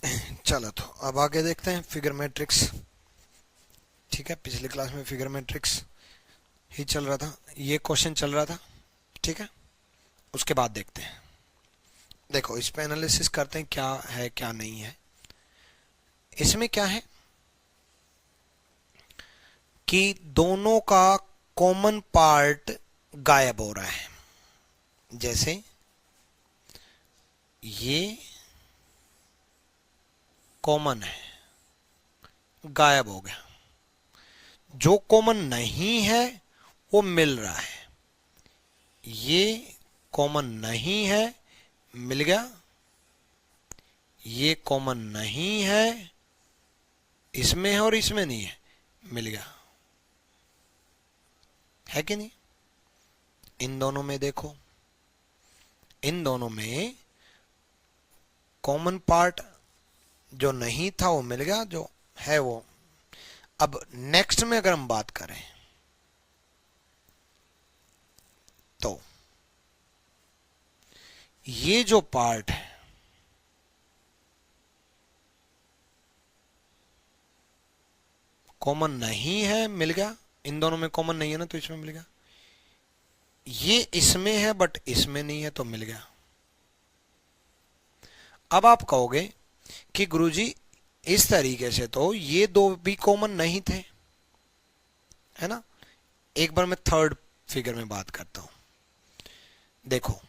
चलो तो अब आगे देखते हैं फिगर मैट्रिक्स। ठीक है, पिछली क्लास में फिगर मैट्रिक्स ही चल रहा था, ये क्वेश्चन चल रहा था। ठीक है, उसके बाद देखते हैं। देखो इस पे एनालिसिस करते हैं क्या है क्या नहीं है। इसमें क्या है कि दोनों का कॉमन पार्ट गायब हो रहा है। जैसे ये कॉमन है, गायब हो गया। जो कॉमन नहीं है वो मिल रहा है। ये कॉमन नहीं है, मिल गया। ये कॉमन नहीं है, इसमें है और इसमें नहीं है, मिल गया। है कि नहीं? इन दोनों में देखो, इन दोनों में कॉमन पार्ट जो नहीं था वो मिल गया, जो है वो। अब नेक्स्ट में अगर हम बात करें तो ये जो पार्ट है कॉमन नहीं है, मिल गया। इन दोनों में कॉमन नहीं है ना, तो इसमें मिल गया। ये इसमें है बट इसमें नहीं है, तो मिल गया। अब आप कहोगे कि गुरुजी इस तरीके से तो ये दो भी कॉमन नहीं थे, है ना। एक बार मैं थर्ड फिगर में बात करता हूं। देखो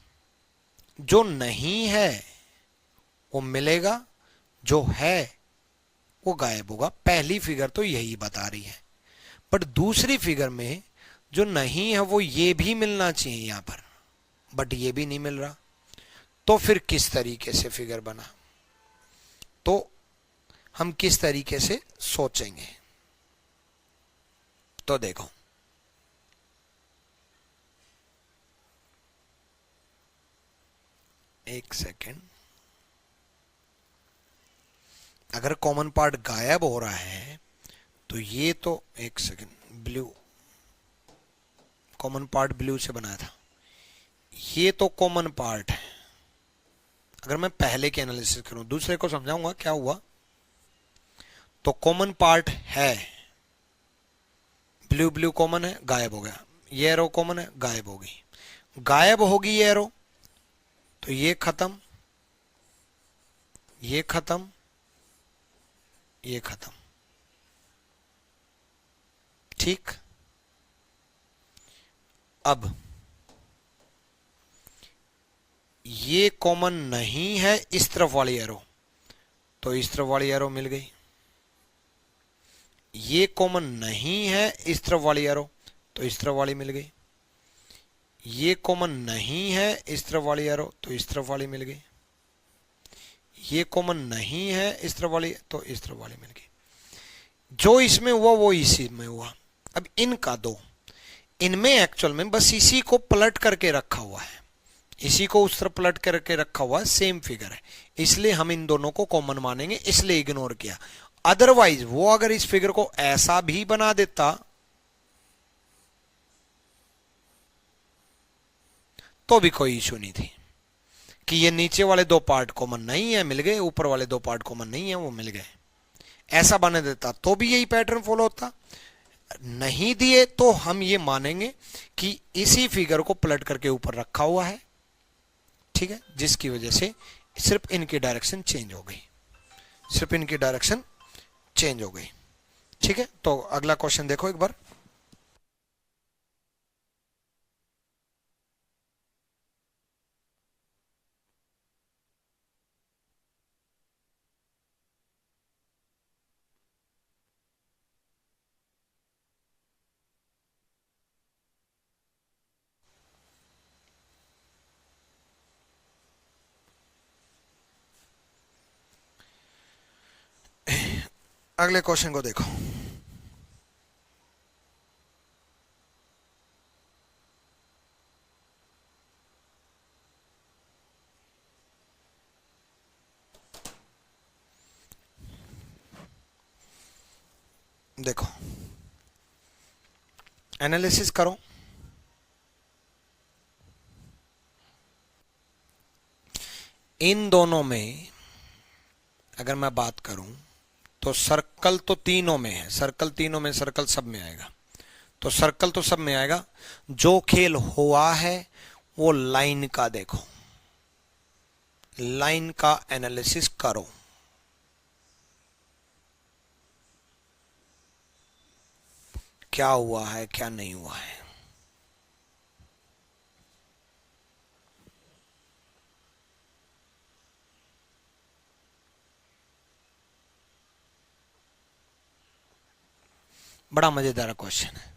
जो नहीं है वो मिलेगा, जो है वो गायब होगा। पहली फिगर तो यही बता रही है, बट दूसरी फिगर में जो नहीं है वो ये भी मिलना चाहिए यहां पर, बट ये भी नहीं मिल रहा। तो फिर किस तरीके से फिगर बना, तो हम किस तरीके से सोचेंगे। तो देखो एक सेकेंड, अगर कॉमन पार्ट गायब हो रहा है तो ये तो एक second, blue common part blue से बनाया था, ये तो कॉमन पार्ट है। अगर मैं पहले की एनालिसिस करूं, दूसरे को समझाऊंगा क्या हुआ। तो कॉमन पार्ट है, ब्लू ब्लू कॉमन है, गायब हो गया। ये एरो कॉमन है, गायब होगी। गायब होगी ये एरो तो ये खत्म, ये खत्म, ये खत्म। ठीक। अब ये कॉमन नहीं है इस तरफ वाली एरो, तो इस तरफ वाली एरो मिल गई। ये कॉमन नहीं है इस तरफ वाली एरो, तो इस तरफ वाली मिल गई। ये कॉमन नहीं है इस तरफ वाली एरो, तो इस तरफ वाली मिल गई। ये कॉमन नहीं है इस तरफ वाली, तो इस तरफ वाली मिल गई। जो इसमें हुआ वो इसी में हुआ। अब इनका दो, इनमें एक्चुअल में बस इसी को पलट करके रखा हुआ है, इसी को उस तरफ पलट करके रखा हुआ है, सेम फिगर है, इसलिए हम इन दोनों को कॉमन मानेंगे, इसलिए इग्नोर किया। अदरवाइज वो अगर इस फिगर को ऐसा भी बना देता तो भी कोई इशू नहीं थी कि ये नीचे वाले दो पार्ट कॉमन नहीं है, मिल गए, ऊपर वाले दो पार्ट कॉमन नहीं है, वो मिल गए। ऐसा बना देता तो भी यही पैटर्न फॉलो होता। नहीं दिए तो हम ये मानेंगे कि इसी फिगर को पलट करके ऊपर रखा हुआ है। ठीक है, जिसकी वजह से सिर्फ इनकी डायरेक्शन चेंज हो गई, सिर्फ इनकी डायरेक्शन चेंज हो गई। ठीक है, तो अगला क्वेश्चन देखो एक बार। अगले क्वेश्चन को देखो। देखो एनालिसिस करो। इन दोनों में अगर मैं बात करूं तो सर्कल तो तीनों में है, सर्कल तीनों में, सर्कल सब में आएगा, तो सर्कल तो सब में आएगा। जो खेल हुआ है वो लाइन का देखो, लाइन का एनालिसिस करो। क्या हुआ है क्या नहीं हुआ है। बड़ा मजेदार क्वेश्चन है,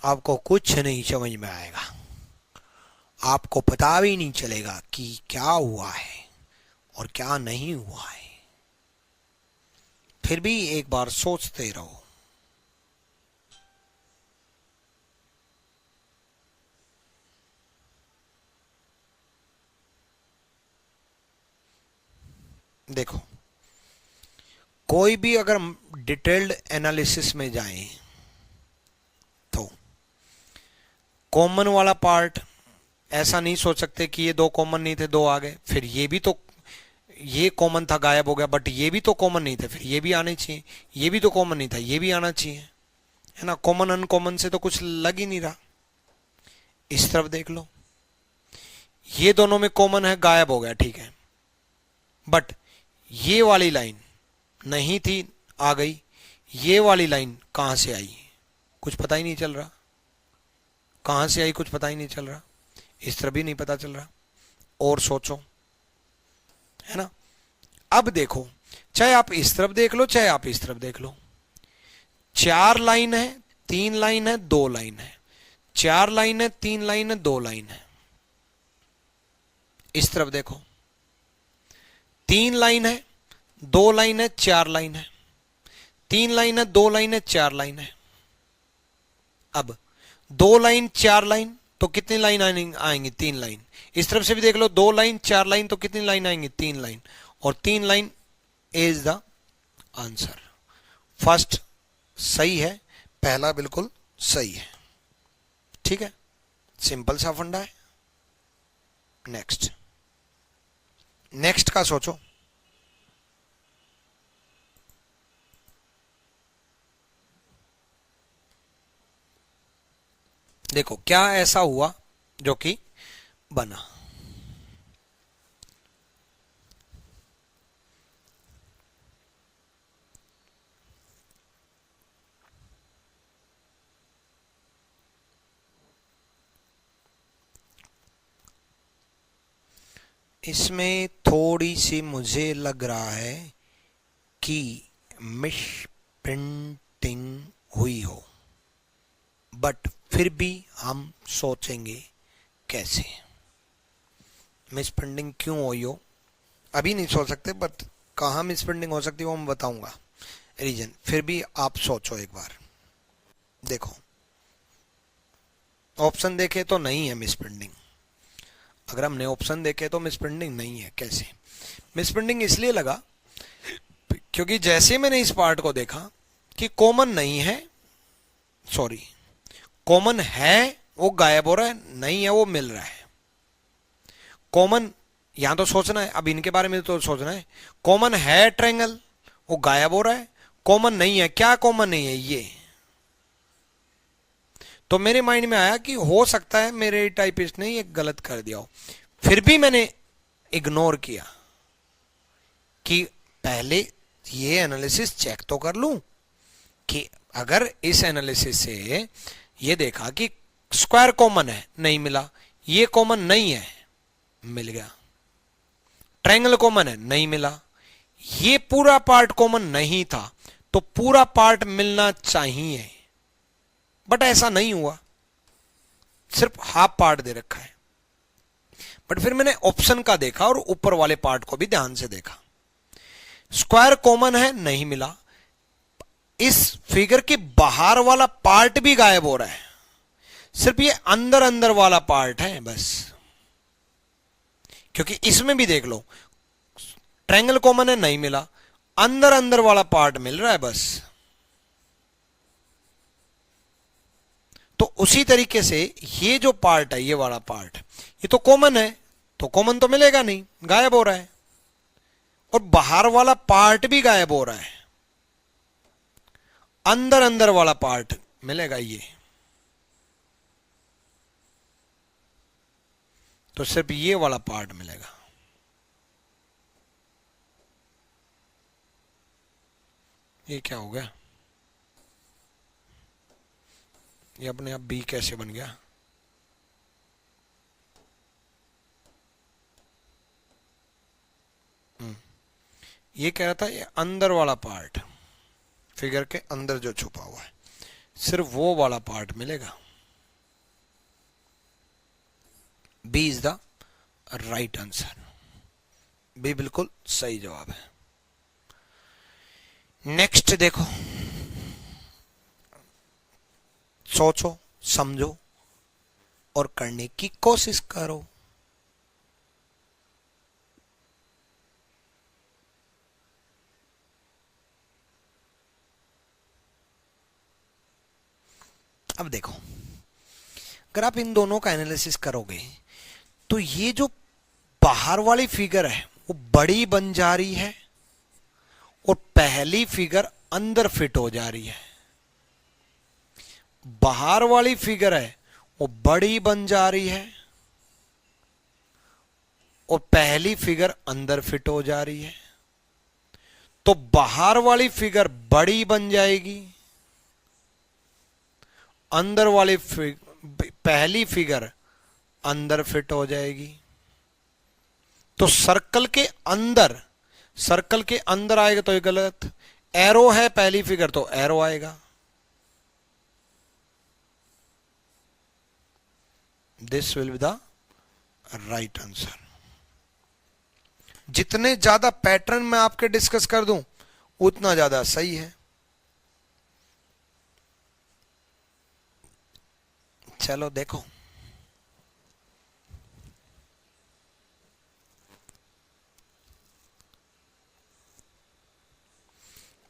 आपको कुछ नहीं समझ में आएगा, आपको पता भी नहीं चलेगा कि क्या हुआ है और क्या नहीं हुआ है, फिर भी एक बार सोचते रहो। देखो, कोई भी अगर डिटेल्ड एनालिसिस में जाए तो कॉमन वाला पार्ट ऐसा नहीं सोच सकते कि ये दो कॉमन नहीं थे, दो आ गए, फिर ये भी तो, ये कॉमन था गायब हो गया, बट ये भी तो कॉमन नहीं थे, फिर ये भी आने चाहिए, ये भी तो कॉमन नहीं था, ये भी आना चाहिए, है ना। कॉमन अनकॉमन से तो कुछ लग ही नहीं रहा। इस तरफ देख लो, ये दोनों में कॉमन है, गायब हो गया, ठीक है, बट ये वाली लाइन नहीं थी, आ गई, ये वाली लाइन कहां से आई कुछ पता ही नहीं चल रहा, कहां से आई कुछ पता ही नहीं चल रहा, इस तरह भी नहीं पता चल रहा। और सोचो, है ना। अब देखो, चाहे आप इस तरफ देख लो चाहे आप इस तरफ देख लो, 4 लाइन है, 3 लाइन है, 2 लाइन है, 4 लाइन है, 3 लाइन है, 2 लाइन है। इस तरफ देखो, 3 लाइन है, 2 लाइन है, 4 लाइन है, 3 लाइन है, 2 लाइन है, 4 लाइन है। अब 2 लाइन 4 लाइन तो कितनी लाइन आएंगी, 3 लाइन। इस तरफ से भी देख लो, 2 लाइन 4 लाइन तो कितनी लाइन आएंगी, 3 लाइन, और 3 line is the answer. First सही है, पहला बिल्कुल सही है, ठीक है, सिंपल सा फंडा है। नेक्स्ट, नेक्स्ट का सोचो। देखो क्या ऐसा हुआ जो कि बना। इसमें थोड़ी सी मुझे लग रहा है कि मिस प्रिंटिंग हुई हो, बट फिर भी हम सोचेंगे कैसे। मिस प्रिंटिंग क्यों हुई हो अभी नहीं सोच सकते, बट कहाँ मिस प्रिंटिंग हो सकती है वो मैं बताऊंगा रीजन, फिर भी आप सोचो एक बार। देखो, ऑप्शन देखे तो नहीं है मिस प्रिंटिंग, अगर हमने ऑप्शन देखे तो मिस प्रिंटिंग नहीं है। कैसे मिस प्रिंटिंग इसलिए लगा क्योंकि जैसे मैंने इस पार्ट को देखा कि कॉमन नहीं है, सॉरी कॉमन है वो गायब हो रहा है, नहीं है वो मिल रहा है। कॉमन यहां तो सोचना है, अब इनके बारे में तो सोचना है। कॉमन है ट्रायंगल, वो गायब हो रहा है, कॉमन नहीं है, क्या कॉमन नहीं है ये। तो मेरे माइंड में आया कि हो सकता है मेरे टाइपिस्ट ने ये गलत कर दिया हो, फिर भी मैंने इग्नोर किया कि पहले ये एनालिसिस चेक तो कर लूं कि अगर इस एनालिसिस से ये देखा कि स्क्वायर कॉमन है, नहीं मिला, ये कॉमन नहीं है, मिल गया, ट्रायंगल कॉमन है, नहीं मिला, ये पूरा पार्ट कॉमन नहीं था तो पूरा पार्ट मिलना चाहिए, बट ऐसा नहीं हुआ, सिर्फ हाफ पार्ट दे रखा है। बट फिर मैंने ऑप्शन का देखा और ऊपर वाले पार्ट को भी ध्यान से देखा, स्क्वायर कॉमन है, नहीं मिला, इस फिगर के बाहर वाला पार्ट भी गायब हो रहा है, सिर्फ ये अंदर अंदर वाला पार्ट है बस। क्योंकि इसमें भी देख लो, ट्रायंगल कॉमन है, नहीं मिला, अंदर अंदर वाला पार्ट मिल रहा है बस। तो उसी तरीके से ये जो पार्ट है, ये वाला पार्ट, ये तो कॉमन है, तो कॉमन तो मिलेगा नहीं, गायब हो रहा है। और बाहर वाला पार्ट भी गायब हो रहा है, अंदर अंदर वाला पार्ट मिलेगा ये, तो सिर्फ ये वाला पार्ट मिलेगा। ये क्या हो गया, ये अपने आप बी कैसे बन गया? ये कह रहा था ये अंदर वाला पार्ट, फिगर के अंदर जो छुपा हुआ है, सिर्फ वो वाला पार्ट मिलेगा। B is the right answer, B बिल्कुल सही जवाब है। नेक्स्ट देखो, सोचो, समझो और करने की कोशिश करो। अब देखो, अगर आप इन दोनों का एनालिसिस करोगे तो ये जो बाहर वाली फिगर है वो बड़ी बन जा रही है और पहली फिगर अंदर फिट हो जा रही है। बाहर वाली फिगर है वो बड़ी बन जा रही है और पहली फिगर अंदर फिट हो जा रही है। तो बाहर वाली फिगर बड़ी बन जाएगी, अंदर वाली पहली फिगर अंदर फिट हो जाएगी। तो सर्कल के अंदर आएगा तो ये गलत, एरो है पहली फिगर तो एरो आएगा। This will be the right answer. जितने ज्यादा पैटर्न मैं आपके डिस्कस कर दूं उतना ज्यादा सही है। चलो देखो,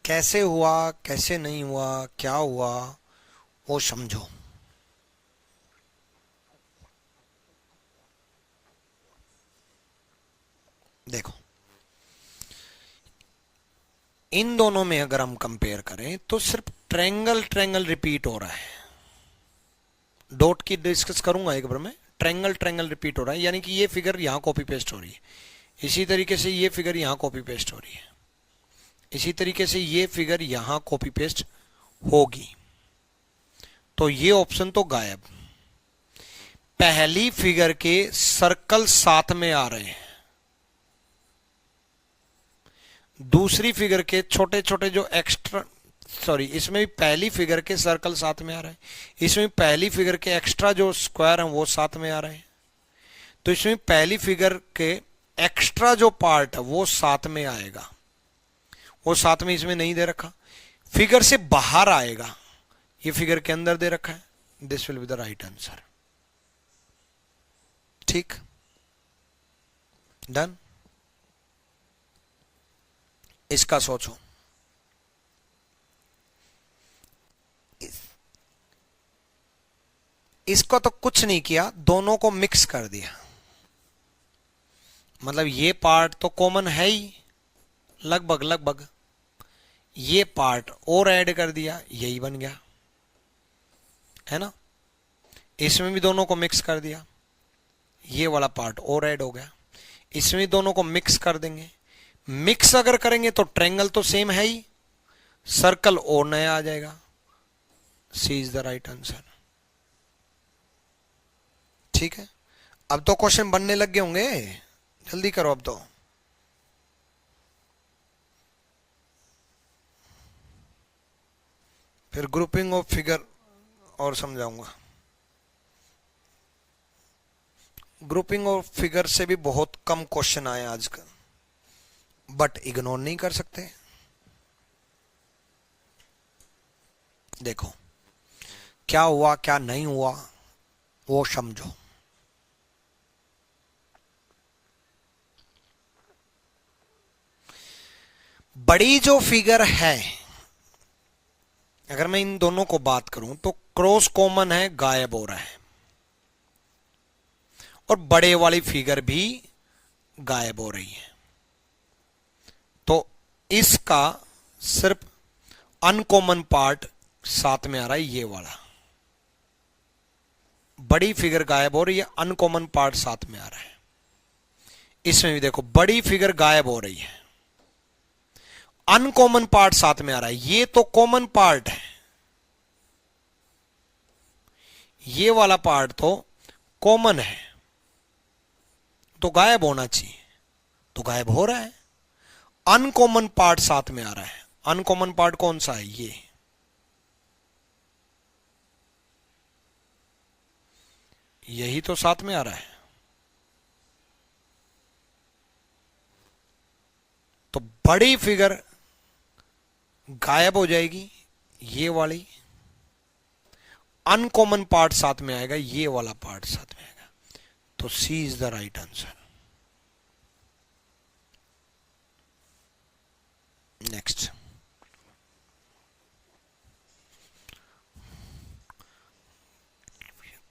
कैसे हुआ, कैसे नहीं हुआ, क्या हुआ वो समझो। देखो, इन दोनों में अगर हम कंपेयर करें तो सिर्फ ट्रायंगल रिपीट हो रहा है। डॉट की डिस्कस करूंगा एक बार में, ट्रायंगल रिपीट हो रहा है, यानी कि ये फिगर यहां कॉपी पेस्ट हो रही है, इसी तरीके से ये फिगर यहां कॉपी पेस्ट हो रही है, इसी तरीके से ये फिगर यहां कॉपी पेस्ट होगी। तो ये ऑप्शन तो गायब। पहली फिगर के सर्कल साथ में आ रहे हैं, दूसरी फिगर के छोटे छोटे जो एक्स्ट्रा, सॉरी, इसमें भी पहली फिगर के सर्कल साथ में आ रहे हैं, इसमें पहली फिगर के एक्स्ट्रा जो स्क्वायर हैं वो साथ में आ रहे हैं। तो इसमें पहली फिगर के एक्स्ट्रा जो पार्ट है वो साथ में आएगा, वो साथ में इसमें नहीं दे रखा, फिगर से बाहर आएगा, ये फिगर के अंदर दे रखा है। This will be the right answer. ठीक, डन। इसका सोचो, इसको तो कुछ नहीं किया, दोनों को मिक्स कर दिया, मतलब ये पार्ट तो कॉमन है ही लगभग, ये पार्ट और ऐड कर दिया, यही बन गया, है ना। इसमें भी दोनों को मिक्स कर दिया, ये वाला पार्ट और ऐड हो गया, इसमें दोनों को मिक्स कर देंगे। मिक्स अगर करेंगे तो ट्रायंगल तो सेम है ही, सर्कल और नया आ जाएगा। सी इज द राइट आंसर। ठीक है, अब तो क्वेश्चन बनने लग गए होंगे, जल्दी करो अब तो। फिर ग्रुपिंग ऑफ फिगर और समझाऊंगा। ग्रुपिंग ऑफ फिगर से भी बहुत कम क्वेश्चन आए आजकल, बट इग्नोर नहीं कर सकते। देखो, क्या हुआ क्या नहीं हुआ वो समझो। बड़ी जो फिगर है, अगर मैं इन दोनों को बात करूं तो क्रॉस कॉमन है, गायब हो रहा है, और बड़े वाली फिगर भी गायब हो रही है। इसका सिर्फ अनकॉमन पार्ट साथ में आ रहा है, ये वाला बड़ी फिगर गायब हो रही है, अनकॉमन पार्ट साथ में आ रहा है। इसमें भी देखो बड़ी फिगर गायब हो रही है, अनकॉमन पार्ट साथ में आ रहा है। ये तो कॉमन पार्ट है, ये वाला पार्ट तो कॉमन है, तो गायब होना चाहिए, तो गायब हो रहा है। अनकॉमन पार्ट साथ में आ रहा है। अनकॉमन पार्ट कौन सा है? ये यही तो साथ में आ रहा है। तो बड़ी फिगर गायब हो जाएगी, ये वाली, अनकॉमन पार्ट साथ में आएगा, ये वाला पार्ट साथ में आएगा। तो C is the right answer. Next,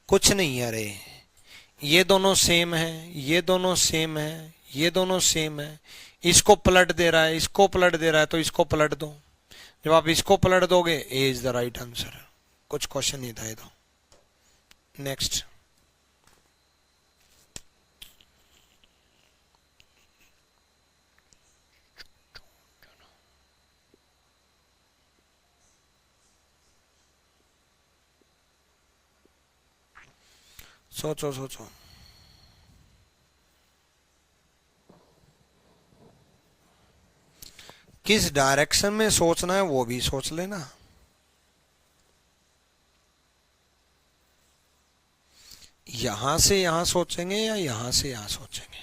कुछ नहीं है, अरे ये दोनों सेम है, ये दोनों सेम है, ये दोनों सेम है। इसको पलट दे रहा है, इसको पलट दे रहा है, तो इसको पलट दो। जब आप इसको पलट दोगे, ए इज द राइट आंसर। कुछ क्वेश्चन नहीं था ये तो। नेक्स्ट, सोचो सोचो। किस डायरेक्शन में सोचना है वो भी सोच लेना। यहां से यहां सोचेंगे या यहां से यहां सोचेंगे?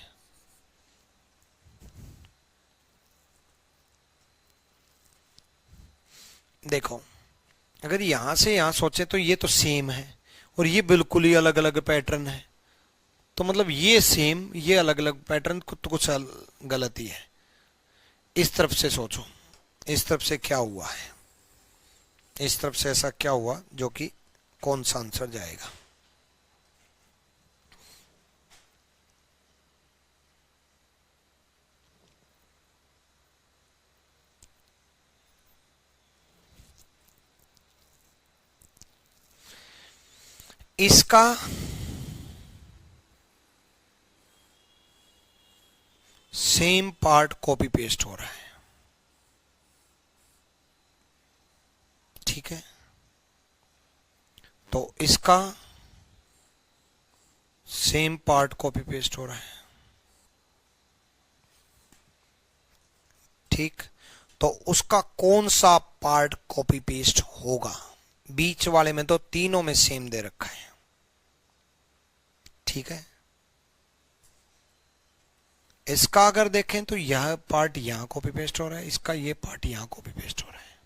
देखो, अगर यहां से यहां सोचे तो ये तो सेम है, और ये बिल्कुल ही अलग अलग पैटर्न है। तो मतलब ये सेम, ये अलग अलग पैटर्न, तो कुछ गलती है। इस तरफ से सोचो, इस तरफ से क्या हुआ है, इस तरफ से ऐसा क्या हुआ जो कि कौन सा आंसर जाएगा? इसका सेम पार्ट कॉपी पेस्ट हो रहा है, ठीक है? तो इसका सेम पार्ट कॉपी पेस्ट हो रहा है, ठीक? तो उसका कौन सा पार्ट कॉपी पेस्ट होगा? बीच वाले में तो तीनों में सेम दे रखा है, ठीक है? इसका अगर देखें तो यह पार्ट यहां कॉपी पेस्ट हो रहा है, इसका ये पार्ट यहां कॉपी पेस्ट हो रहा है।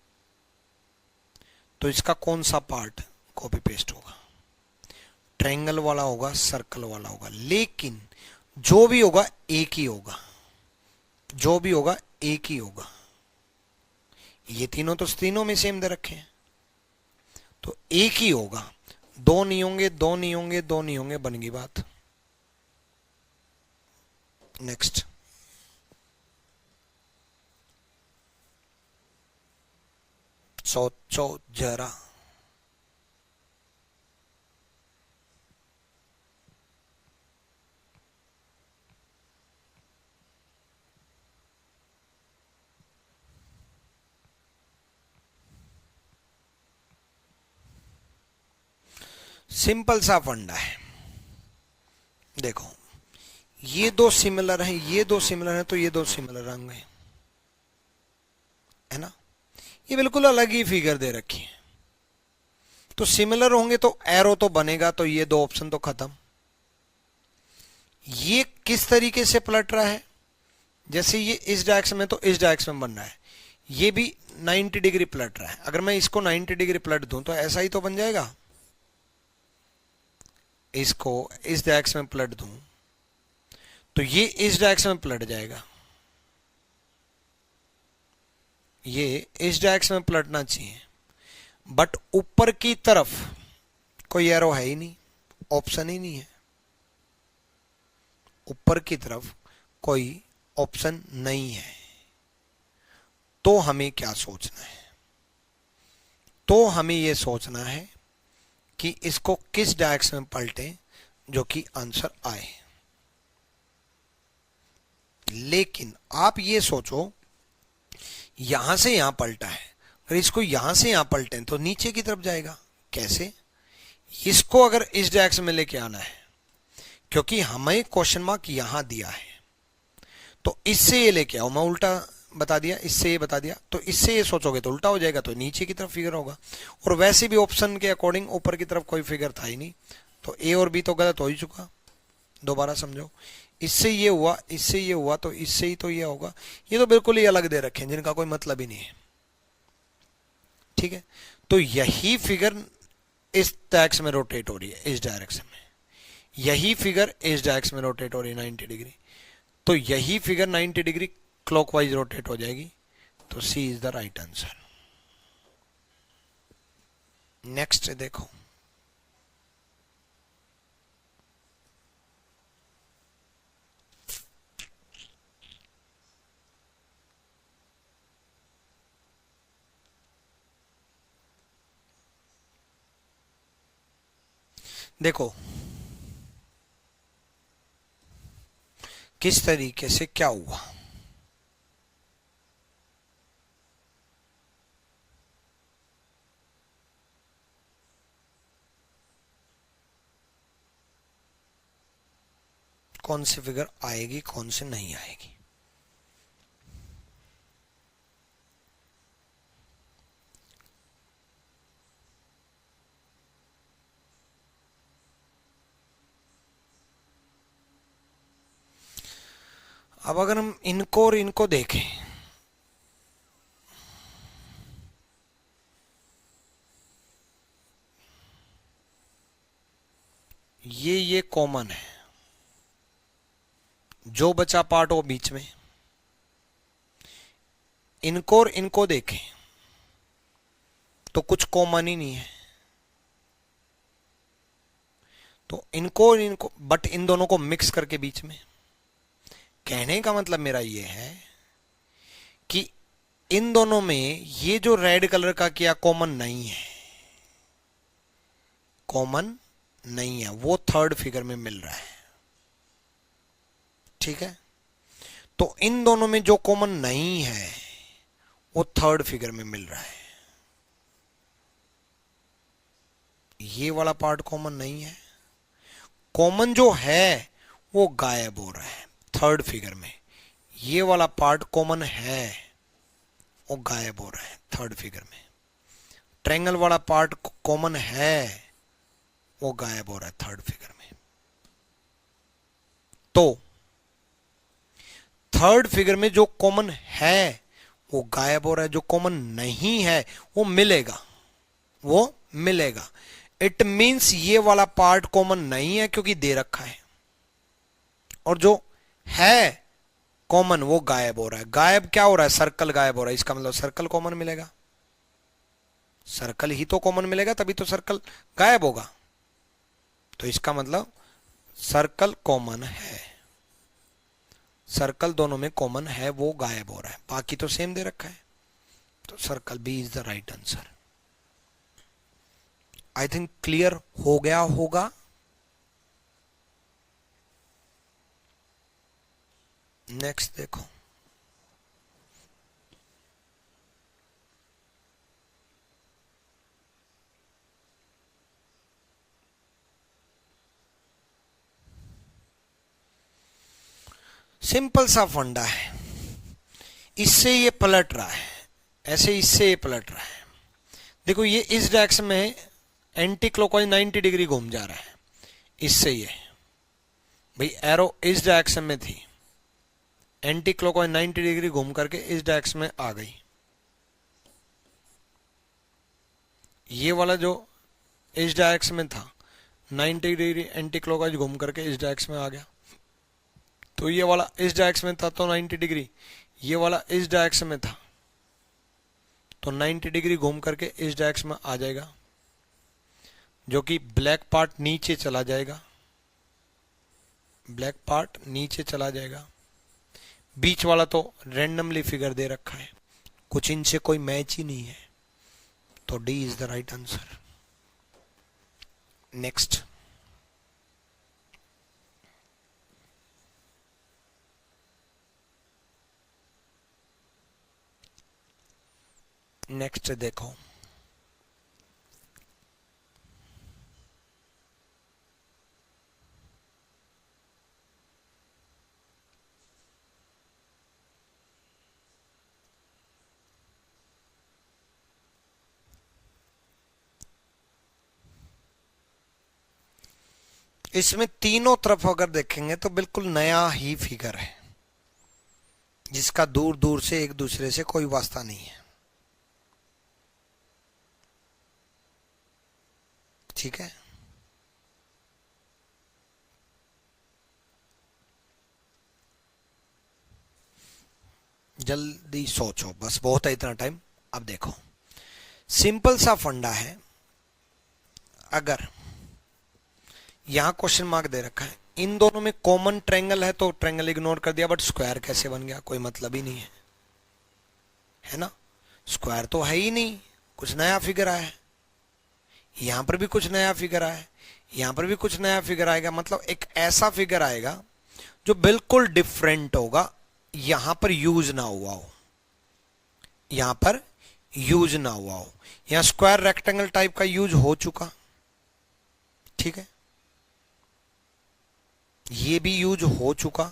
तो इसका कौन सा पार्ट कॉपी पेस्ट होगा? ट्रायंगल वाला होगा, सर्कल वाला होगा। लेकिन जो भी होगा एक ही होगा, जो भी होगा एक ही होगा। ये तीनों तो तीनों में सेम दे रखे हैं, तो एक ही होगा। दो नहीं होंगे, दो नहीं होंगे, दो नहीं होंगे, बन गई बात। नेक्स्ट, सोचो जरा। सिंपल सा फंडा है। देखो, ये दो सिमिलर हैं, ये दो सिमिलर हैं, तो ये दो सिमिलर होंगे, है ना? ये बिल्कुल अलग ही फिगर दे रखी है, तो सिमिलर होंगे तो एरो तो बनेगा, तो ये दो ऑप्शन तो खत्म। ये किस तरीके से पलट रहा है? जैसे ये इस डायरेक्शन में, तो इस डायरेक्शन में बन रहा है। ये भी 90 डिग्री पलट रहा है। अगर मैं इसको 90 डिग्री पलट दूं तो ऐसा ही तो बन जाएगा। इसको इस डायरेक्शन में पलट दूं तो ये इस डायरेक्शन में पलट जाएगा, ये इस डायरेक्शन में पलटना चाहिए। बट ऊपर की तरफ कोई एरो है ही नहीं, ऑप्शन ही नहीं है। ऊपर की तरफ कोई ऑप्शन नहीं है, तो हमें क्या सोचना है? तो हमें यह सोचना है कि इसको किस डायरेक्शन में पलटें जो कि आंसर आए। लेकिन आप ये सोचो, यहां से यहां पलटा है, अगर इसको यहां से यहां पलटें तो नीचे की तरफ जाएगा। कैसे? इसको अगर इस डायरेक्शन में लेके आना है, क्योंकि हमें क्वेश्चन मार्क यहां दिया है, तो इससे ये लेके आओ। मैं उल्टा बता दिया, इससे ये बता दिया, तो इससे ये सोचोगे तो उल्टा हो जाएगा, तो नीचे की तरफ फिगर होगा। और वैसे भी ऑप्शन के अकॉर्डिंग ऊपर की तरफ कोई फिगर था ही नहीं, तो ए और बी तो गलत हो ही चुका। दोबारा समझो, इससे ये हुआ, इससे ये हुआ, तो इससे ही तो ये होगा। ये तो बिल्कुल ही अलग दे रखे हैं जिनका कोई मतलब ही नहीं है। ठीक है, तो यही फिगर इस डायरेक्शन में रोटेट हो रही है, इस डायरेक्शन में। यही फिगर इस डायरेक्शन में रोटेट हो रही है 90 डिग्री, तो यही फिगर 90 डिग्री क्लॉकवाइज रोटेट हो जाएगी। तो C is the right answer. Next देखो, देखो किस तरीके से क्या हुआ। कौन सी फिगर आएगी, कौन सी नहीं आएगी। अब अगर हम इनको और इनको देखें, ये कॉमन है, जो बचा पार्ट वो बीच में। इनको और इनको देखें तो कुछ कॉमन ही नहीं है, तो इनको और इनको, बट इन दोनों को मिक्स करके बीच में। कहने का मतलब मेरा ये है कि इन दोनों में ये जो रेड कलर का किया कॉमन नहीं है, कॉमन नहीं है, वो थर्ड फिगर में मिल रहा है। ठीक है, तो इन दोनों में जो कॉमन नहीं है वो थर्ड फिगर में मिल रहा है। ये वाला पार्ट कॉमन नहीं है, कॉमन जो है वो गायब हो रहा है थर्ड फिगर में। ये वाला पार्ट कॉमन है, वो गायब हो रहा है थर्ड फिगर में। ट्रायंगल वाला पार्ट कॉमन है, वो गायब हो रहा है थर्ड फिगर में। तो थर्ड फिगर में जो कॉमन है वो गायब हो रहा है, जो कॉमन नहीं है वो मिलेगा, वो मिलेगा। इट मींस ये वाला पार्ट कॉमन नहीं है क्योंकि दे रखा है, और जो है कॉमन वो गायब हो रहा है। गायब क्या हो रहा है? सर्कल गायब हो रहा है। इसका मतलब सर्कल कॉमन मिलेगा, सर्कल ही तो कॉमन मिलेगा तभी तो सर्कल गायब होगा। तो इसका मतलब सर्कल कॉमन है, सर्कल दोनों में कॉमन है, वो गायब हो रहा है, बाकी तो सेम दे रखा है। तो circle B is the right answer. I think clear हो गया होगा। नेक्स्ट देखो, सिंपल सा फंडा है। इससे ये पलट रहा है, ऐसे इससे ये पलट रहा है। देखो ये इस डायरेक्शन में एंटी क्लॉकवाइज 90 डिग्री घूम जा रहा है, इससे ये भाई एरो इस डायरेक्शन में थी, एंटी क्लॉकवाइज 90 डिग्री घूम करके इस डायरेक्शन में आ गई। ये वाला जो इस डायरेक्शन में था 90 डिग्री एंटी क्लॉकवाइज घूम करके इस डायरेक्शन में आ गया। तो ये वाला इस डायरेक्शन में था तो 90 डिग्री, ये वाला इस डायरेक्शन में था तो 90 डिग्री घूम करके इस डायरेक्शन में आ जाएगा, जो कि ब्लैक पार्ट नीचे चला जाएगा, ब्लैक पार्ट नीचे चला जाएगा। बीच वाला तो रेंडमली फिगर दे रखा है, कुछ इनसे कोई मैच ही नहीं है, तो D is the right answer. Next, next देखो, इसमें तीनों तरफ अगर देखेंगे तो बिल्कुल नया ही फिगर है, जिसका दूर दूर से एक दूसरे से कोई वास्ता नहीं है। ठीक है, जल्दी सोचो, बस बहुत है इतना टाइम। अब देखो, सिंपल सा फंडा है, अगर यहां क्वेश्चन मार्क दे रखा है, इन दोनों में कॉमन ट्रायंगल है तो ट्रायंगल इग्नोर कर दिया, बट स्क्वायर कैसे बन गया, कोई मतलब ही नहीं है, है ना। स्क्वायर तो है ही नहीं, कुछ नया फिगर आया है, यहां पर भी कुछ नया फिगर आया है, यहां पर भी कुछ नया फिगर आएगा, मतलब एक ऐसा फिगर आएगा जो बिल्कुल डिफरेंट होगा, यहां पर यूज ना हुआ हो, यहां पर यूज ना हुआ हो। यहां स्क्वायर रेक्टेंगल टाइप का यूज हो चुका, ठीक है, ये भी यूज हो चुका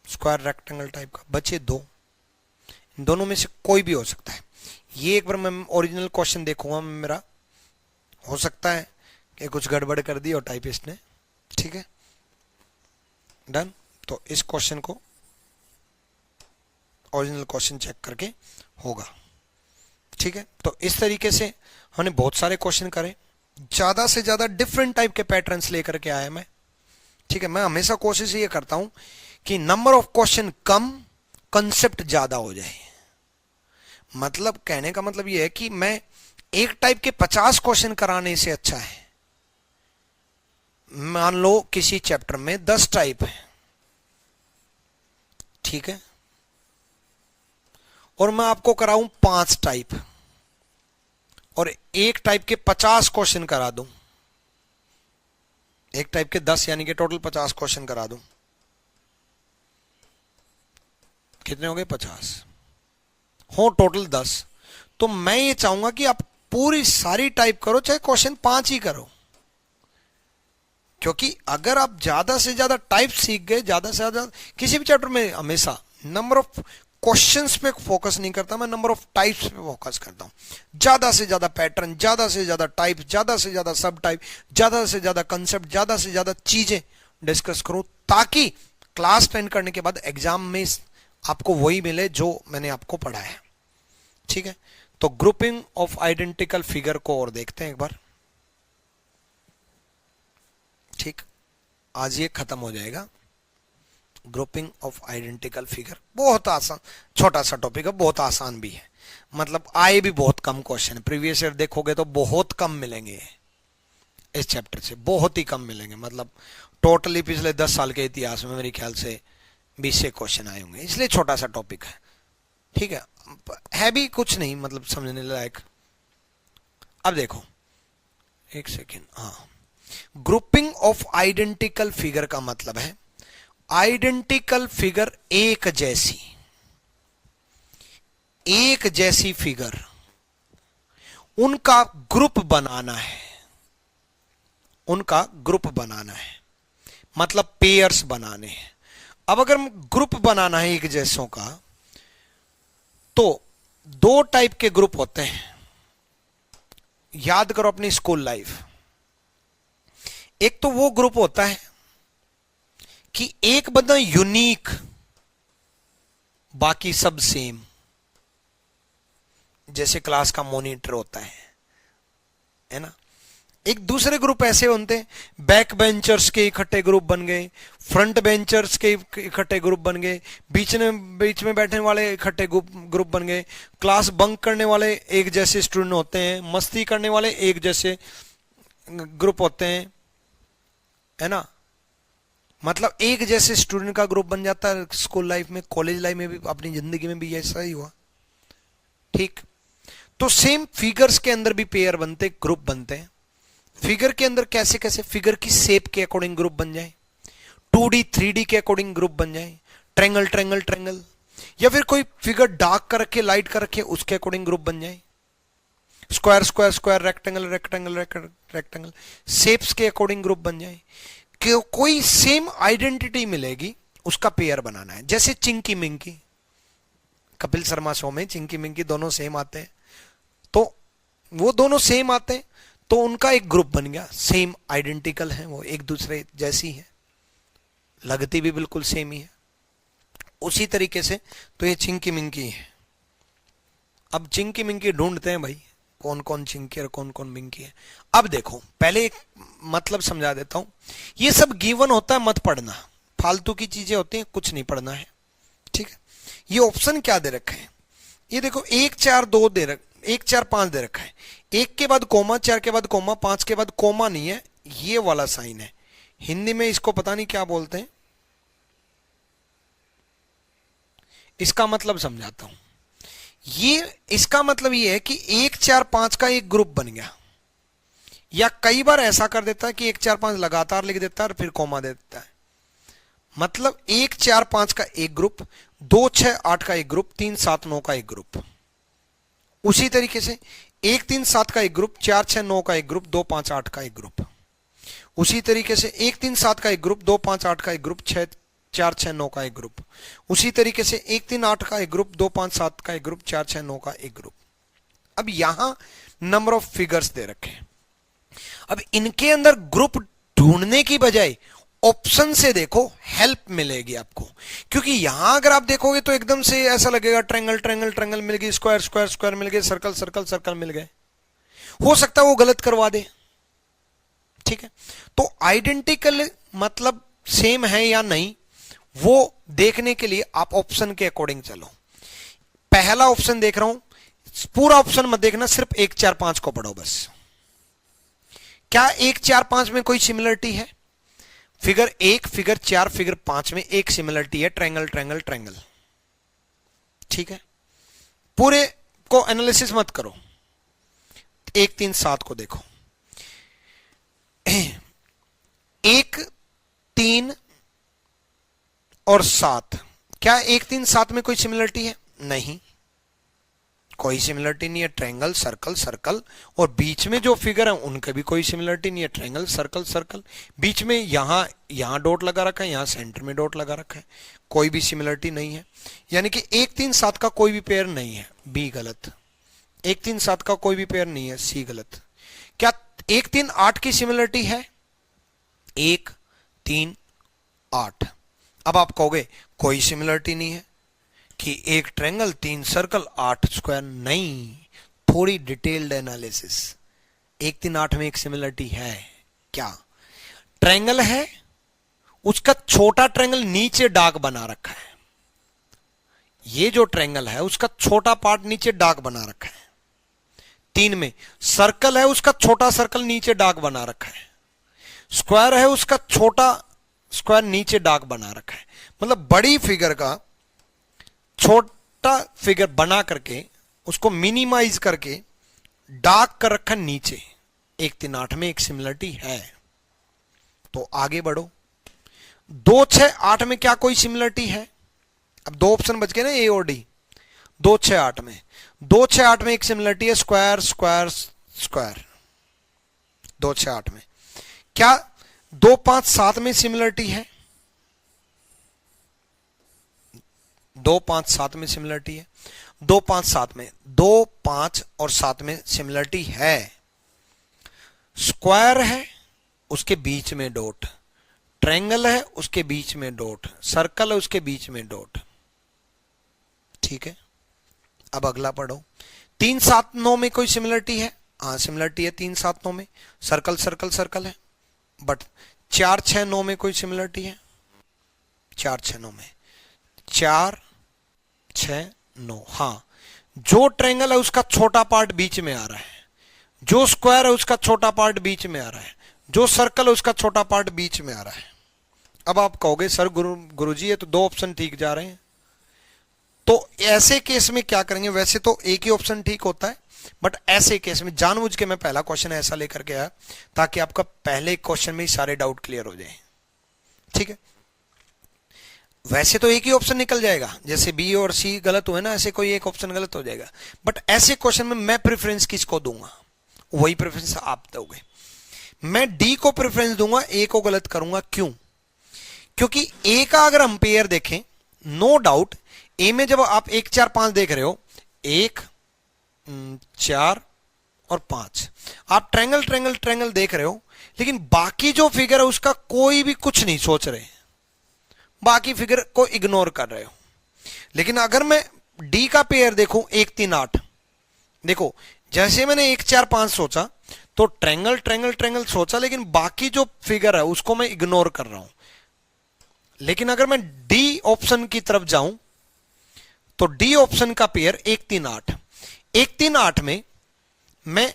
स्क्वायर रेक्टेंगल टाइप का, बचे दो, इन दोनों में से कोई भी हो सकता है। ये एक बार मैं ओरिजिनल क्वेश्चन देखूंगा मेरा, हो सकता है कि कुछ गड़बड़ कर दी और टाइपिस्ट ने, ठीक है, डन। तो इस क्वेश्चन को ओरिजिनल क्वेश्चन चेक करके होगा, ठीक है। तो इस तरीके से हमने बहुत सारे क्वेश्चन करे, ज्यादा से ज्यादा डिफरेंट टाइप के पैटर्न्स लेकर के आया मैं, ठीक है। मैं हमेशा कोशिश ये करता हूं कि number of question come, concept ज्यादा हो जाए। मतलब कहने का मतलब ये है कि मैं एक टाइप के 50 क्वेश्चन कराने से अच्छा है, मान लो किसी चैप्टर में 10 टाइप है, ठीक है, और मैं आपको कराऊं 5 टाइप, और एक टाइप के 50 क्वेश्चन करा दूं, एक टाइप के 10 यानी कि टोटल 50 क्वेश्चन करा दूं, कितने हो गए, 50 हो टोटल 10। तो मैं ये चाहूंगा कि आप पूरी सारी टाइप करो, चाहे क्वेश्चन 5 ही करो, क्योंकि अगर आप ज्यादा से ज्यादा टाइप सीख गए, ज्यादा से ज्यादा किसी भी चैप्टर में हमेशा नंबर ऑफ क्वेश्चंस पे फोकस नहीं करता मैं, नंबर ऑफ टाइप्स पे फोकस करता हूं। ज्यादा से ज्यादा पैटर्न, ज्यादा से ज्यादा टाइप, ज्यादा से ज्यादा सब टाइप, ज्यादा से ज्यादा कंसेप्ट, ज्यादा से ज्यादा चीजें डिस्कस करूं, ताकि क्लास 10 करने के बाद एग्जाम में आपको वही मिले जो मैंने आपको पढ़ाया, ठीक है। तो ग्रुपिंग ऑफ आइडेंटिकल फिगर को और देखते हैं एक बार, ठीक, आज ये खत्म हो जाएगा। ग्रुपिंग ऑफ आइडेंटिकल फिगर बहुत आसान, छोटा सा टॉपिक है, बहुत आसान भी है, मतलब आए भी बहुत कम क्वेश्चन, प्रीवियस ईयर देखोगे तो बहुत कम मिलेंगे इस चैप्टर से, बहुत ही कम मिलेंगे, मतलब टोटली पिछले 10 साल के इतिहास में मेरे ख्याल से 20 से क्वेश्चन आए होंगे, इसलिए छोटा सा टॉपिक है, ठीक है भी कुछ नहीं, मतलब समझने लायक। अब देखो एक सेकेंड, हाँ, ग्रुपिंग ऑफ आइडेंटिकल फिगर का मतलब है आइडेंटिकल फिगर एक जैसी फिगर, उनका ग्रुप बनाना है, उनका ग्रुप बनाना है, मतलब पेयर्स बनाने हैं। अब अगर ग्रुप बनाना है एक जैसों का, तो 2 टाइप के ग्रुप होते हैं, याद करो अपनी स्कूल लाइफ। एक तो वो ग्रुप होता है कि एक बंदा यूनिक, बाकी सब सेम, जैसे क्लास का मॉनिटर होता है ना। एक दूसरे ग्रुप ऐसे होते हैं, बैक बेंचर्स के इकट्ठे ग्रुप बन गए, फ्रंट बेंचर्स के इकट्ठे ग्रुप बन गए, बीच में बैठने वाले इकट्ठे ग्रुप बन गए, क्लास बंक करने वाले एक जैसे स्टूडेंट होते हैं, मस्ती करने वाले एक जैसे ग्रुप होते हैं, है ना। मतलब एक जैसे स्टूडेंट का ग्रुप बन जाता है स्कूल लाइफ में, कॉलेज लाइफ में भी, अपनी जिंदगी में भी ऐसा ही हुआ, ठीक। तो सेम फिगर्स के अंदर भी पेयर बनते, ग्रुप बनते हैं। फिगर के अंदर कैसे कैसे, फिगर की शेप के अकॉर्डिंग ग्रुप बन जाए, 2D 3D के अकॉर्डिंग ग्रुप बन जाए, ट्रायंगल ट्रायंगल ट्रायंगल, या फिर कोई फिगर डार्क कर रखे लाइट कर रखे उसके अकॉर्डिंग ग्रुप बन जाए, square square square, rectangle rectangle rectangle, shapes के अकॉर्डिंग ग्रुप बन जाए, कोई सेम आइडेंटिटी मिलेगी, उसका पेयर बनाना है। जैसे चिंकी मिंकी, कपिल शर्मा शो में चिंकी मिंकी दोनों सेम आते हैं, तो वो दोनों सेम आते हैं तो उनका एक ग्रुप बन गया, सेम आइडेंटिकल है, वो एक दूसरे जैसी है, लगती भी बिल्कुल सेम ही है। उसी तरीके से तो ये चिंकी मिंकी है। अब चिंकी मिंकी ढूंढते हैं भाई, कौन कौन चिंकी और कौन कौन मिंकी है। अब देखो, पहले एक मतलब समझा देता हूं, ये सब गिवन होता है, मत पढ़ना, फालतू की चीजें होती हैं, कुछ नहीं पढ़ना है, ठीक है। ये ऑप्शन क्या दे रखे हैं, ये देखो 1 4 2 1 4 5 दे रखा है, 1 के बाद कोमा, 4 के बाद कोमा, 5 के बाद कोमा नहीं है, ये वाला साइन है। हिंदी में इसको पता नहीं क्या बोलते हैं, इसका मतलब समझाता हूं। ये इसका मतलब ये है कि 1 4 5 का एक ग्रुप बन गया, या कई बार ऐसा कर देता है कि 1 4 5 लगातार लिख देता है और फिर कोमा दे देता है। मतलब 1 4 5 का एक ग्रुप, 2 6 8 का एक ग्रुप, 3 7 9 का एक ग्रुप। उसी तरीके से 1 3 7 का एक ग्रुप, 4 6 9 का एक ग्रुप, 2 5 8 का एक ग्रुप। उसी तरीके से 1 3 7 का एक ग्रुप, 2 5 8 का एक ग्रुप, 4 6 9 का एक ग्रुप। उसी तरीके से 1 3 8 का एक ग्रुप, 2 5 7 का एक ग्रुप, 4 6 9 का एक ग्रुप। अब यहां नंबर ऑफ फिगर्स दे रखे हैं। अब इनके अंदर ग्रुप ढूंढने की बजाय ऑप्शन से देखो, हेल्प मिलेगी आपको। क्योंकि यहां अगर आप देखोगे तो एकदम से ऐसा लगेगा ट्रायंगल ट्रायंगल ट्रायंगल मिल गई, स्क्वायर स्क्वायर स्क्वायर मिल गए, सर्कल सर्कल सर्कल मिल गए। हो सकता है वो गलत करवा दे, ठीक है। तो आइडेंटिकल मतलब सेम है या नहीं, वो देखने के लिए आप ऑप्शन के अकॉर्डिंग चलो। पहला ऑप्शन देख रहा हूं, पूरा ऑप्शन मत देखना, सिर्फ 1 4 5 को पढ़ो बस। क्या 1 4 5 में कोई सिमिलरिटी है? फिगर 1 फिगर 4 फिगर 5 में एक सिमिलरिटी है, ट्रायंगल ट्रायंगल ट्रायंगल, ठीक है। पूरे को एनालिसिस मत करो, 1 3 7 को देखो। 1 3 और 7, क्या 1 3 7 में कोई सिमिलरिटी है? नहीं, कोई सिमिलरिटी नहीं है। ट्रायंगल सर्कल सर्कल, और बीच में जो फिगर है उनके भी कोई सिमिलरिटी नहीं है, ट्रायंगल सर्कल सर्कल। बीच में यहां डॉट लगा रखा है, यहां सेंटर में डॉट लगा रखा है, कोई भी सिमिलरिटी नहीं है। यानी कि 1 3 7 का कोई भी पेयर नहीं है, बी गलत। 1 3 7 का कोई भी पेयर नहीं है, सी गलत। क्या 1 3 8 की सिमिलरिटी है? 1 3 8। अब आप कहोगे कोई सिमिलरिटी नहीं है कि 1 ट्रायंगल 3 सर्कल 8 स्क्वायर। नहीं, थोड़ी डिटेल्ड एनालिसिस। 1 3 8 में एक सिमिलरिटी है। क्या? ट्रायंगल है, उसका छोटा ट्रायंगल नीचे डार्क बना रखा है। ये जो ट्रायंगल है उसका छोटा पार्ट नीचे डार्क बना रखा है। 3 में सर्कल है, उसका छोटा सर्कल नीचे डार्क बना रखा है। स्क्वायर है, उसका छोटा स्क्वायर नीचे डार्क बना रखा है। मतलब बड़ी फिगर का छोटा फिगर बना करके उसको मिनिमाइज करके डार्क कर रखा नीचे। 1 3 8 में एक सिमिलरिटी है। तो आगे बढ़ो, 2 6 8 में क्या कोई सिमिलरिटी है? अब दो ऑप्शन बच गए ना, ए और डी। 2 6 8 में 2 6 8 में एक सिमिलरिटी है, स्क्वायर स्क्वायर स्क्वायर। 2 6 8 में क्या 2 5 7 में सिमिलरिटी है? 2 5 7 में सिमिलरिटी है। 2 5 7 में 2 5 और 7 में सिमिलरिटी है। स्क्वायर है, उसके बीच में डॉट। ट्रायंगल है, उसके बीच में डॉट। सर्कल है, उसके बीच में डॉट। ठीक है, अब अगला पढ़ो। 3 7 9 में कोई सिमिलरिटी है? हाँ, सिमिलरिटी है 3 7 9 में। सर्कल सर्कल सर्कल है। बट 4 6 9 में कोई सिमिलरिटी है? 4 6 9 में 4 6 9। हाँ, जो ट्रायंगल है उसका छोटा पार्ट बीच में आ रहा है, जो स्क्वायर है उसका छोटा पार्ट बीच में आ रहा है, जो सर्कल है उसका छोटा पार्ट बीच में आ रहा है। अब आप कहोगे सर गुरुजी ये तो 2 ऑप्शन ठीक जा रहे हैं। तो ऐसे केस में क्या करेंगे, वैसे तो एक ही ऑप्शन ठीक होता है, बट ऐसे केस में जानबूझ के मैं पहला क्वेश्चन ऐसा लेकर के आया ताकि आपका पहले क्वेश्चन में ही सारे डाउट क्लियर हो जाए। ठीक है, वैसे तो एक ही ऑप्शन निकल जाएगा, जैसे बी और सी गलत हुए ना, ऐसे कोई एक ऑप्शन गलत हो जाएगा, बट ऐसे क्वेश्चन में मैं प्रेफरेंस किसको दूंगा, वही प्रेफरेंस आप दोगे। मैं डी को प्रेफरेंस दूंगा, ए को गलत करूंगा। क्यों? क्योंकि ए का अगर हम पेयर देखें, नो डाउट ए में जब आप 1 4 5 देख रहे हो, 1 4 और 5, आप ट्रायंगल ट्रायंगल ट्रायंगल देख रहे हो, लेकिन बाकी जो फिगर है उसका कोई भी कुछ नहीं सोच रहे, बाकी फिगर को इग्नोर कर रहे हो। लेकिन अगर मैं डी का पेयर देखूं 1 3 8, देखो जैसे मैंने 1 4 5 सोचा तो ट्रायंगल ट्रायंगल ट्रायंगल सोचा, लेकिन बाकी जो फिगर है उसको मैं इग्नोर कर रहा हूं। लेकिन अगर मैं डी ऑप्शन की तरफ जाऊं तो डी ऑप्शन का पेयर 1 3 8, 1 3 8 में मैं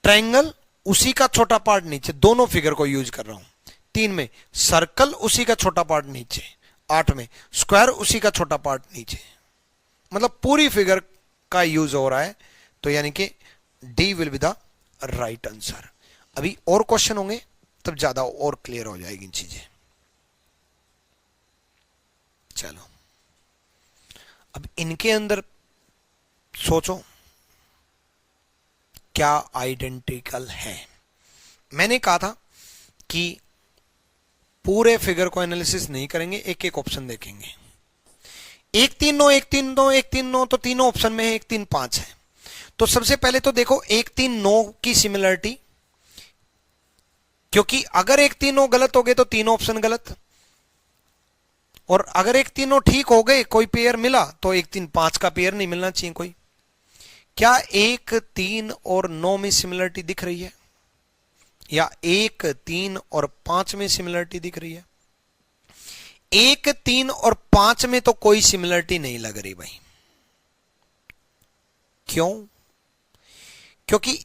ट्रायंगल उसी का छोटा पार्ट नीचे, दोनों फिगर को यूज कर रहा हूं। 3 में सर्कल उसी का छोटा पार्ट नीचे, 8 में स्क्वायर उसी का छोटा पार्ट नीचे, मतलब पूरी फिगर का यूज हो रहा है। तो यानी कि D will be the right answer. अभी और क्वेश्चन होंगे तब ज्यादा और क्लियर हो जाएगी चीजें। चलो अब इनके अंदर सोचो क्या आइडेंटिकल है। मैंने कहा था कि पूरे फिगर को एनालिसिस नहीं करेंगे, एक एक ऑप्शन देखेंगे। 1 3 9 1 3 9 1 3 9 तो तीनों ऑप्शन में है, 1 3 5 है। तो सबसे पहले तो देखो 1 3 9 की सिमिलरिटी, क्योंकि अगर 1 3 9 गलत हो गए तो तीनों ऑप्शन गलत, और अगर 1 3 9 ठीक हो गए, कोई पेयर मिला, तो 1 3 5 का पेयर नहीं मिलना चाहिए कोई। क्या 1 3 और 9 में सिमिलरिटी दिख रही है, या 1 3 और 5 में सिमिलरिटी दिख रही है? 1 3 और 5 में तो कोई सिमिलरिटी नहीं लग रही भाई। क्यों? क्योंकि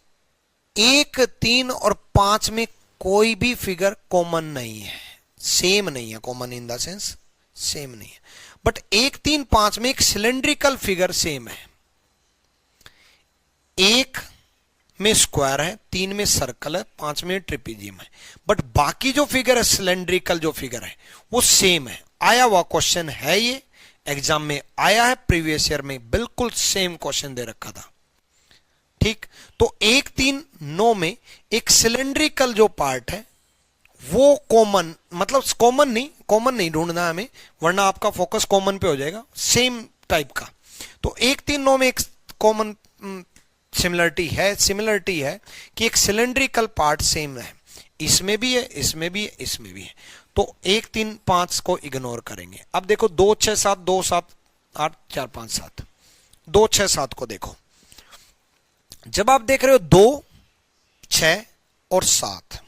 1 3 और 5 में कोई भी फिगर कॉमन नहीं है, सेम नहीं है, common in the sense same नहीं है। बट 1 3 5 में एक सिलेंड्रिकल फिगर सेम है। 1 में स्क्वायर है, 3 में सर्कल है, 5 में ट्रिपेजियम है, बट बाकी जो फिगर है, सिलेंड्रिकल जो फिगर है, वो सेम है। आया हुआ क्वेश्चन है, ये एग्जाम में आया है, प्रीवियस ईयर में बिल्कुल सेम क्वेश्चन दे रखा था। ठीक, तो 1 3 9 में एक सिलेंड्रिकल जो पार्ट है वो कॉमन, मतलब कॉमन नहीं ढूंढना हमें, वरना आपका फोकस कॉमन पे हो जाएगा, सेम टाइप का। तो 1 3 9 में एक कॉमन सिमिलरिटी है कि एक सिलेंड्रिकल पार्ट सेम है, इसमें भी है, इसमें भी है, इसमें भी है। तो 1 3 5 को इग्नोर करेंगे। अब देखो 2 6 7 2 7 8 4 5 7, 2 6 7 को देखो। जब आप देख रहे हो 2 6 और 7,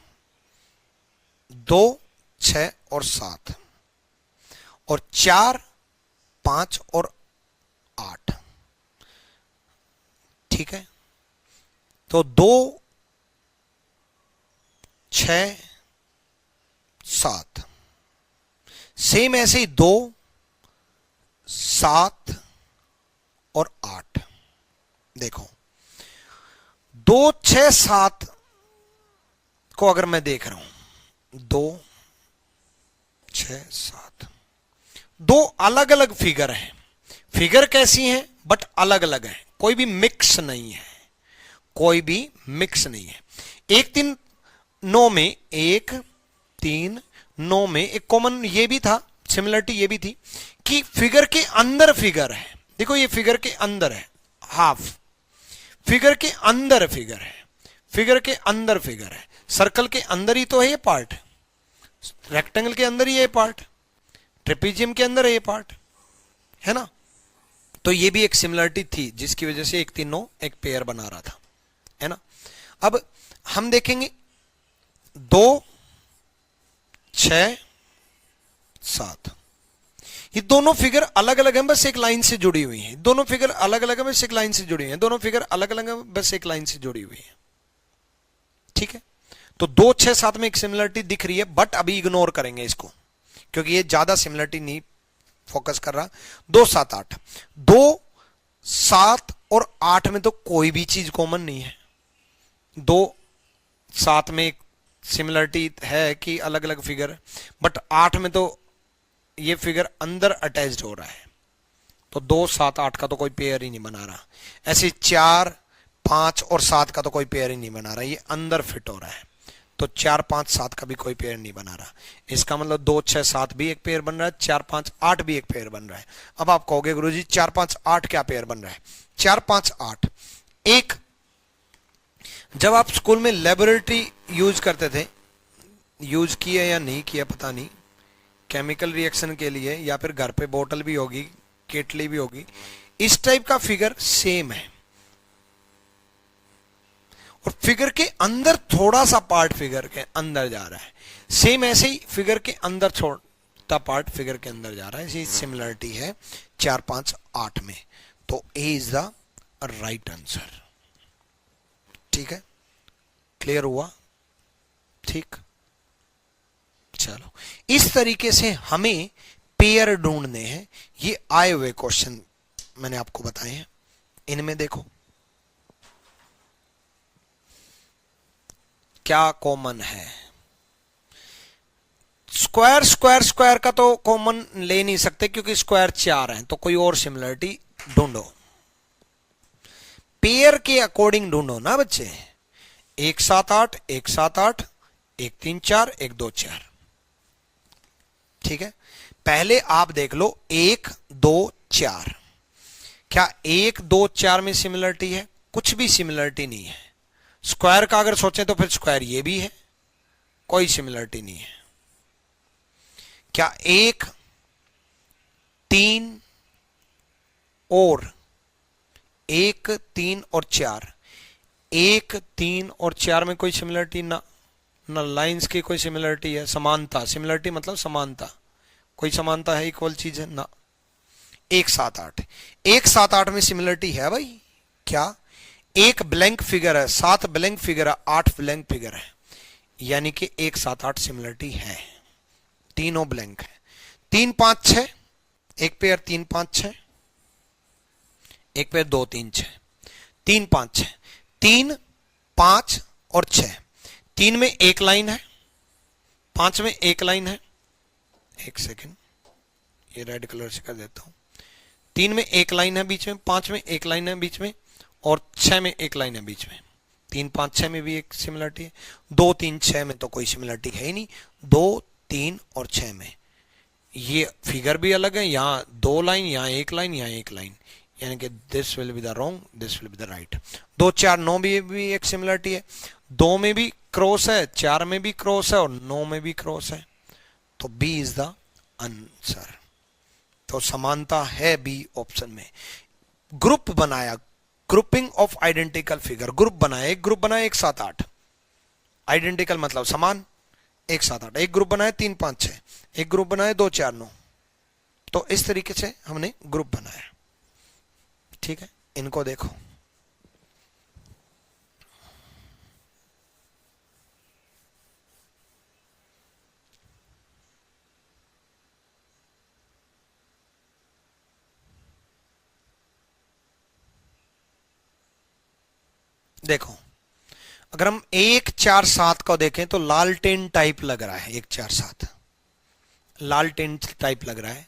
2 6 और 7, और 4 5 और 8, ठीक है। तो 2 6 7, सेम ऐसे ही 2 7 और 8। देखो 2 6 7 को अगर मैं देख रहा हूं, 2 6 7, दो अलग अलग फिगर हैं। फिगर कैसी हैं, बट अलग अलग हैं, कोई भी मिक्स नहीं है, कोई भी मिक्स नहीं है। 1 3 9 में 1 3 9 में एक कॉमन ये भी था, सिमिलरिटी ये भी थी कि फिगर के अंदर फिगर है। देखो ये फिगर के अंदर है, हाफ फिगर के अंदर फिगर है, फिगर के अंदर फिगर है, सर्कल के अंदर ही तो है ये पार्ट, रेक्टेंगल के अंदर ही है ये पार्ट, ट्रेपीजियम के अंदर है ये पार्ट, है ना। तो ये भी एक सिमिलरिटी थी जिसकी वजह से 1 3 9 एक पेयर बना रहा था, है ना। अब हम देखेंगे 2 6 7, ये दोनों फिगर अलग अलग हैं, बस एक लाइन से जुड़ी हुई हैं। दोनों फिगर अलग अलग हैं, बस एक लाइन से जुड़ी हुई हैं। दोनों फिगर अलग अलग हैं, बस एक लाइन से जुड़ी हुई है, ठीक है। तो 2 6 7 में एक सिमिलरिटी दिख रही है, बट अभी इग्नोर करेंगे इसको, क्योंकि ये ज्यादा सिमिलरिटी नहीं फोकस कर रहा। 2 7 8, 2 7 और 8 में तो कोई भी चीज कॉमन नहीं है। 2 7 में एक सिमिलरिटी है कि अलग अलग फिगर, बट 8 में तो ये फिगर अंदर अटैच्ड हो रहा है, तो 2 7 8 का तो कोई पेयर ही नहीं बना रहा। ऐसे 4 5 और 7 का तो कोई पेयर ही नहीं बना रहा, ये अंदर फिट हो रहा है। तो 4 5 7 का भी कोई पेयर नहीं बना रहा। इसका मतलब 2 6 7 भी एक पेयर बन रहा है, 4 5 8 भी एक पेयर बन रहा है। अब आप कहोगे गुरुजी 4 5 8 क्या पेयर बन रहा है? 4 5 8 एक, जब आप स्कूल में लेबोरेटरी यूज करते थे, यूज किया या नहीं किया पता नहीं, केमिकल रिएक्शन के लिए, या फिर घर पे बोतल भी होगी, केटली भी होगी, इस टाइप का फिगर सेम है। और फिगर के अंदर थोड़ा सा पार्ट फिगर के अंदर जा रहा है, सेम ऐसे ही फिगर के अंदर छोटा पार्ट फिगर के अंदर जा रहा है। इसी सिमिलरिटी है 4 5 8 में। तो ए इज द राइट आंसर। ठीक है, क्लियर हुआ? ठीक, चलो इस तरीके से हमें पेयर ढूंढने हैं। ये आए हुए क्वेश्चन मैंने आपको बताए हैं। इनमें देखो क्या कॉमन है। स्क्वायर स्क्वायर स्क्वायर का तो कॉमन ले नहीं सकते क्योंकि स्क्वायर 4 हैं, तो कोई और सिमिलरिटी ढूंढो। पेयर के अकॉर्डिंग ढूंढो ना बच्चे। 1 7 8 1 7 8 1 3 4 1 2 4। ठीक है, पहले आप देख लो 1 2 4। क्या 1 2 4 में सिमिलरिटी है? कुछ भी सिमिलरिटी नहीं है। स्क्वायर का अगर सोचें तो फिर स्क्वायर ये भी है, कोई सिमिलरिटी नहीं है। क्या 1 3 और 1 3 और 4, 1 3 और 4 में कोई सिमिलरिटी ना, ना लाइंस की कोई सिमिलरिटी है। समानता, सिमिलरिटी मतलब समानता, कोई समानता है, इक्वल चीज है ना। 1 7 8, 1 7 8 में सिमिलरिटी है भाई। क्या? एक ब्लैंक फिगर है, 7 ब्लैंक फिगर है, 8 ब्लैंक फिगर है, यानी कि 1 7 8 सिमिलरिटी है, तीनों ब्लैंक है। 3 5 6, एक पेयर 3 5 6, एक पेयर 2 3 6, 3 5 6, 3 5 और 6। 3 में एक लाइन है, 5 में एक लाइन है। एक सेकेंड, ये रेड कलर से कर देता हूं। 3 में एक लाइन है बीच में, 5 में एक लाइन है बीच में, और 6 में एक लाइन है बीच में। 3 5 6 में भी एक सिमिलरिटी है। 2 3 6 में तो कोई सिमिलरिटी है ही नहीं। 2 3 और 6 में ये फिगर भी अलग है, यहां 2 लाइन, यहां एक लाइन, यहां एक लाइन, यानी कि this will be the wrong, this will be the right. 2 4 9 भी एक सिमिलरिटी है। 2 में भी क्रॉस है, 4 में भी क्रॉस है, और 9 में भी क्रॉस है। तो बी इज द आंसर। तो समानता है बी ऑप्शन में। ग्रुप बनाया, grouping of identical figure, group बनाया, एक ग्रुप बनाया 1 7 8, आइडेंटिकल मतलब समान, 1 7 8। एक ग्रुप बनाया 3 5 6, एक ग्रुप बनाया 2 4 9। तो इस तरीके से हमने ग्रुप बनाया। ठीक है, इनको देखो। देखो, अगर हम 1 4 7 को देखें तो लालटेन टाइप लग रहा है। 1 4 7 लालटेन टाइप लग रहा है।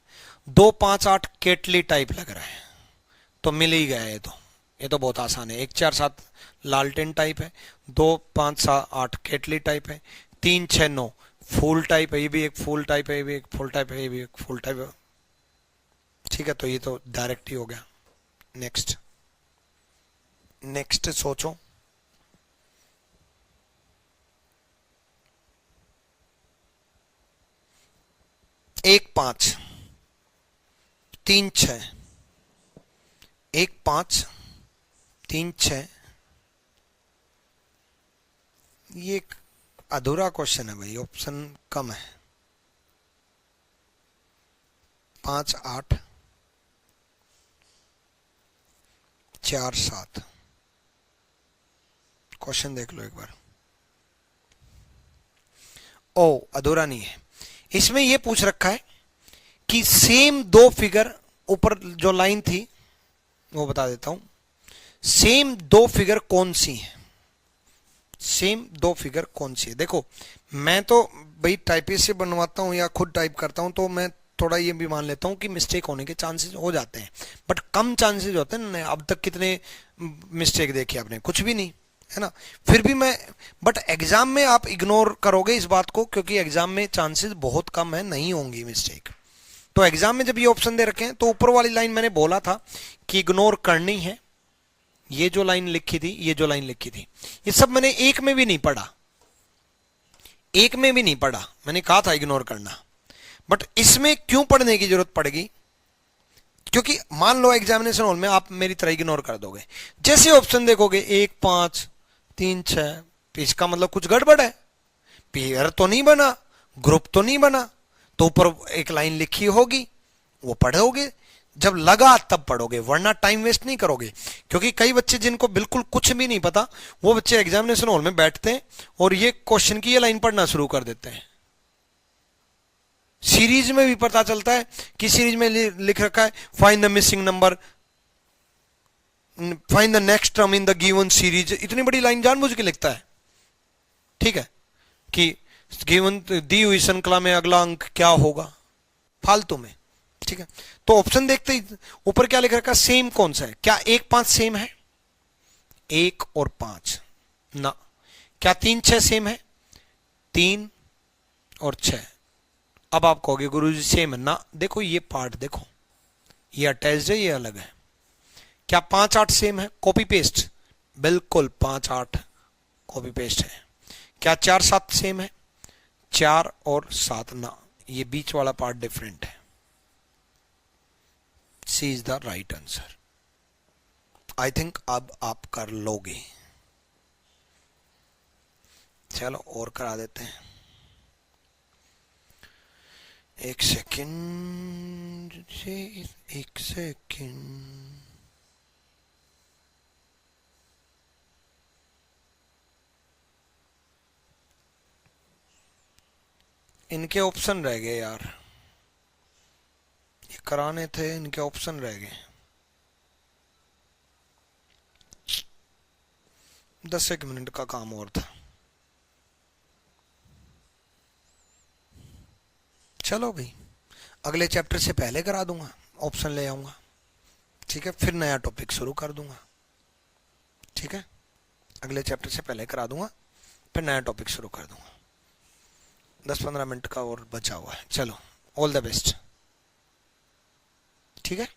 2 5 8 केटली टाइप लग रहा है। तो मिल ही गया ये तो बहुत आसान है। 1 4 7 लालटेन टाइप है, 2 5 7 8 केटली टाइप है, 3 6 9 फूल टाइप है, ये भी एक फूल टाइप है, ये भी एक फूल टाइप है, ये भी एक फूल टाइप है। ठीक है, तो ये तो डायरेक्ट ही हो गया। नेक्स्ट, नेक्स्ट सोचो। 1 5 3 6, 1 5 3 6, ये एक अधूरा क्वेश्चन है भाई, ऑप्शन कम है। 5 8 4 7, क्वेश्चन देख लो एक बार। ओ, अधूरा नहीं है। इसमें यह पूछ रखा है कि सेम दो फिगर, ऊपर जो लाइन थी वो बता देता हूं, सेम दो फिगर कौन सी है, सेम दो फिगर कौन सी है। देखो मैं तो भाई टाइपिस्ट से बनवाता हूं या खुद टाइप करता हूं, तो मैं थोड़ा ये भी मान लेता हूं कि मिस्टेक होने के चांसेस हो जाते हैं, बट कम चांसेस होते हैं। अब तक कितने मिस्टेक देखे आपने, कुछ भी नहीं, है ना। फिर भी मैं, बट एग्जाम में आप इग्नोर करोगे इस बात को, क्योंकि एग्जाम में चांसेस बहुत कम है, नहीं होंगी मिस्टेक। तो एग्जाम में जब ये ऑप्शन दे रखे हैं तो ऊपर वाली लाइन मैंने बोला था कि इग्नोर करनी है। ये जो लाइन लिखी थी, ये जो लाइन लिखी थी, ये सब मैंने एक में भी नहीं पढ़ा, एक में भी नहीं पढ़ा, मैंने कहा था इग्नोर करना। बट इसमें क्यों पढ़ने की जरूरत पड़ेगी, क्योंकि मान लो एग्जामिनेशन हॉल में आप मेरी तरह इग्नोर कर दोगे, जैसे ऑप्शन देखोगे 1 5 3 6, इसका मतलब कुछ गड़बड़ है, पेयर तो नहीं बना, ग्रुप तो नहीं बना, तो ऊपर एक लाइन लिखी होगी, वो पढ़ोगे, जब लगा तब पढ़ोगे, वरना टाइम वेस्ट नहीं करोगे। क्योंकि कई बच्चे जिनको बिल्कुल कुछ भी नहीं पता, वो बच्चे एग्जामिनेशन हॉल में बैठते हैं और ये क्वेश्चन की ये लाइन पढ़ना शुरू कर देते हैं। सीरीज में भी पता चलता है कि सीरीज में लिख रखा है find the missing number, find the next term in the given series, इतनी बड़ी लाइन जानबूझ के लिखता है, ठीक है, कि गिवन दी हुई श्रृंखला में अगला अंक क्या होगा, फालतू में, ठीक है। तो ऑप्शन देखते ही ऊपर क्या लिख रखा है, सेम कौन सा है, क्या 1 5 सेम है, 1 और 5 ना, क्या 3 6 सेम है, 3 और 6। अब आप कहोगे गुरुजी सेम है ना, देखो ये पार्ट देखो, ये अटैच्ड है, ये अलग है। क्या 5 8 सेम है, कॉपी पेस्ट, बिल्कुल 5 8 कॉपी पेस्ट है। क्या 4 7 सेम है, 4 और 7 ना, ये बीच वाला पार्ट डिफरेंट है। C is the right answer. I think अब आप कर लोगे। चलो और करा देते हैं, एक सेकंड, एक सेकंड। इनके ऑप्शन रह गए यार, ये कराने थे, इनके ऑप्शन रह गए। 10 एक मिनट का काम और था। चलो भाई, अगले चैप्टर से पहले करा दूंगा, ऑप्शन ले आऊंगा, ठीक है, फिर नया टॉपिक शुरू कर दूंगा, ठीक है। अगले चैप्टर से पहले करा दूंगा, फिर नया टॉपिक शुरू कर दूंगा। 10-15 मिनट का और बचा हुआ है। चलो, ऑल द बेस्ट, ठीक है।